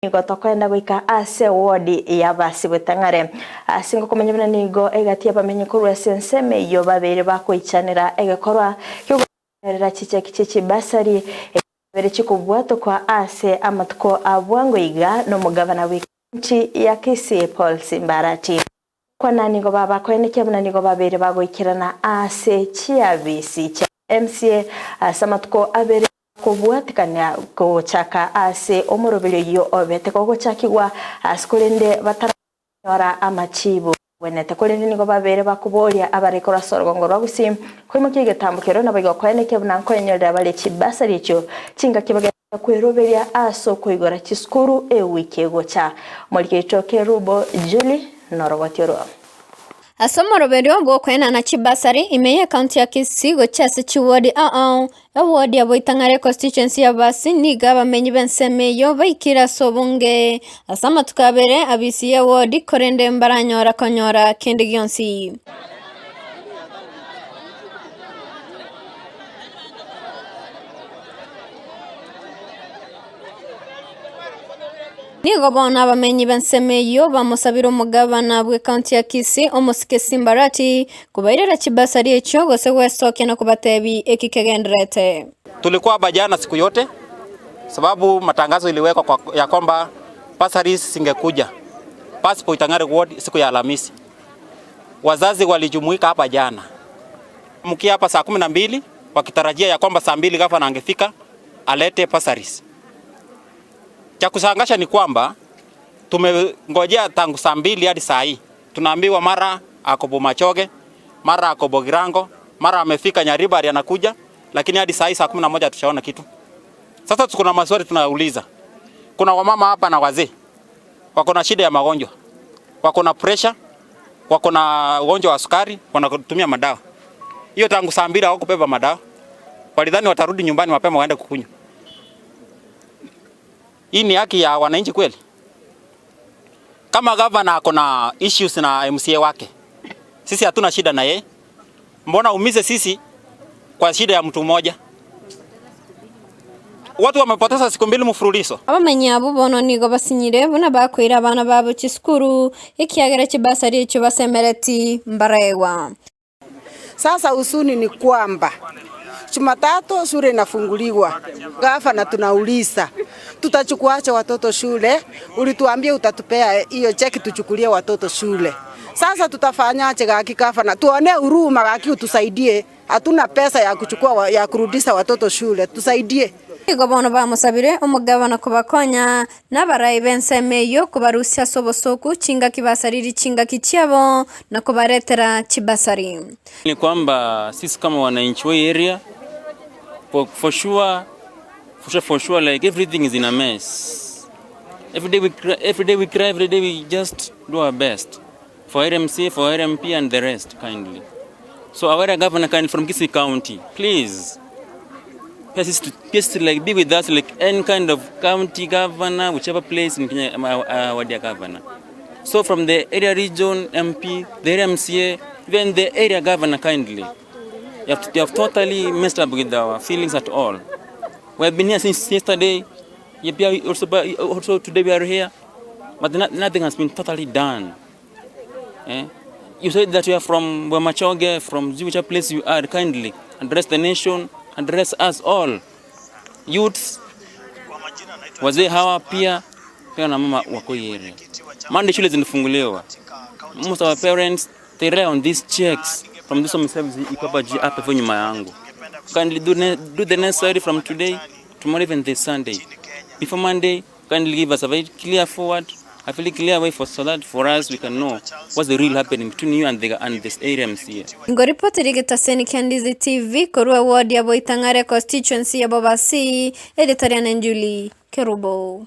Nigo tokwenda gwika ase ward ya Bassi Boitang'are asingo kumenyana nigo egatia bamenye kurwa senseme yo babere bakoichanira egekorwa kyogerera chiche bursary bere chikubwato kwa ase amatuko abwango iga no mugavana w'inchi ya Kisii Paul Simbarati kwa nani go baba ko eneke buna nigo babere bagoikirana ase chiabisi cha MCA asamatuko abere kubwatikanya ko chaka ase omurobere yo obete ko chakigwa askulende bataranyora amachibo wenete kulende nigo babere bakuboria abarekora sorgongo rwagusi kwimukije getambukero nabago kweneke bunanko enyorera bale chibasari cyo cinga kibaga kweroberia aso koigora chiskuru ewike gocha mulikecho kerubo Julie norogotiro Asomoroberio go kwena na chibasari imeye county ya Kisii go chase chiwodi award ya Boitang'are constituency ya Bassi niga bamenyi benseme yo baikira sobunge asama tukabere abisi ya ward korende mbaranyora konyora kende gyonsi Nigo bona bamenyi benseme yo bamusabira umugabana bwe county ya Kisii omusike Simbarati kubairira chibasari echo gose gwesoke no kubatebi ekikegenderete. Tulikuwa bajana siku yote sababu matangazo iliwekwa ya kwamba bursaries singekuja Bassi Boitang'are ward siku ya Alhamisi. Wazazi walijumuika hapa jana. Mkia hapa saa 12 wakitarajia ya kwamba saa 2 gavana angefika alete bursaries. Cha kusangasha ni kwamba tumengojea tangu saa 2 hadi saa hii. Tunaambiwa mara ako Bomachoge, mara ako Bogirango, mara amefika Nyaribari anakuja, lakini hadi saa hii saa 11 tushaona kitu. Sasa kuna maswali tunauliza. Kuna wamama hapa na wazee wako na shida ya magonjwa. Wako na pressure, wako na ugonjwa wa sukari, wanatumia madawa. Hiyo tangu saa 2 hawakubeba madawa. Walidhani watarudi nyumbani mapema waende kukunywa. Hii ni haki ya wananchi kweli? Kama gavana ako na issues na MCA wake, sisi hatuna shida na yeye. Mbona umize sisi kwa shida ya mtu mmoja? Watu wamepoteza siku 2 mfululizo. Abamenyi abo bono nigo basinyire buna bakwira abana babo chiskuru ikiagera chibasari cyo basemereti mbarewa. Sasa usuni ni kwamba Jumatatu shule inafunguliwa. Gavana tunauliza tutachukuacha watoto shule? Ulituambia utatupea hiyo cheki tuchukulie watoto shule. Sasa tutafanyaje gaki gavana? Tuone huruma gaki utusaidie. Hatuna pesa ya kuchukua ya kurudisha watoto shule. Tusaidie. Igobono bamusabire umugabana kubakonya n'abarayi benseme yo kubarusya sobosoku cinga kibasariri cinga kichabo na kubaretera chibasari. Ni kwamba sisi kama wananchi wa area for sure like everything is in a mess. Every day we cry, every day we just do our best for RMC, for RMP and the rest kindly. So our governor from Gusii County, please to like be with us like any kind of county governor, whichever place in Kenya, our dear governor. So from the area region MP, the RMCA, even the area governor kindly. You have totally messed up with our feelings at all. We have been here since yesterday. Also today we are here, but nothing has been totally done. You said that you are from Bomachoge, from whichever place you are, kindly address the nation, address us all. Youths, wazee hawa pia na mama wako area. Monday shule zinafunguliwa. Most of our parents they rely on these checks from this home service hapa kwa nyuma yangu. Kindly do the necessary from today, tomorrow even this Sunday. Before Monday, kindly give us a very clear forward, a very clear way so that for us we can know what's the real happening between you and this area MCA. Ngo ripoti rigitaseni Ndizi TV korwa ward ya Boitang'are constituency ya Bassi editorial Julie Kerubo.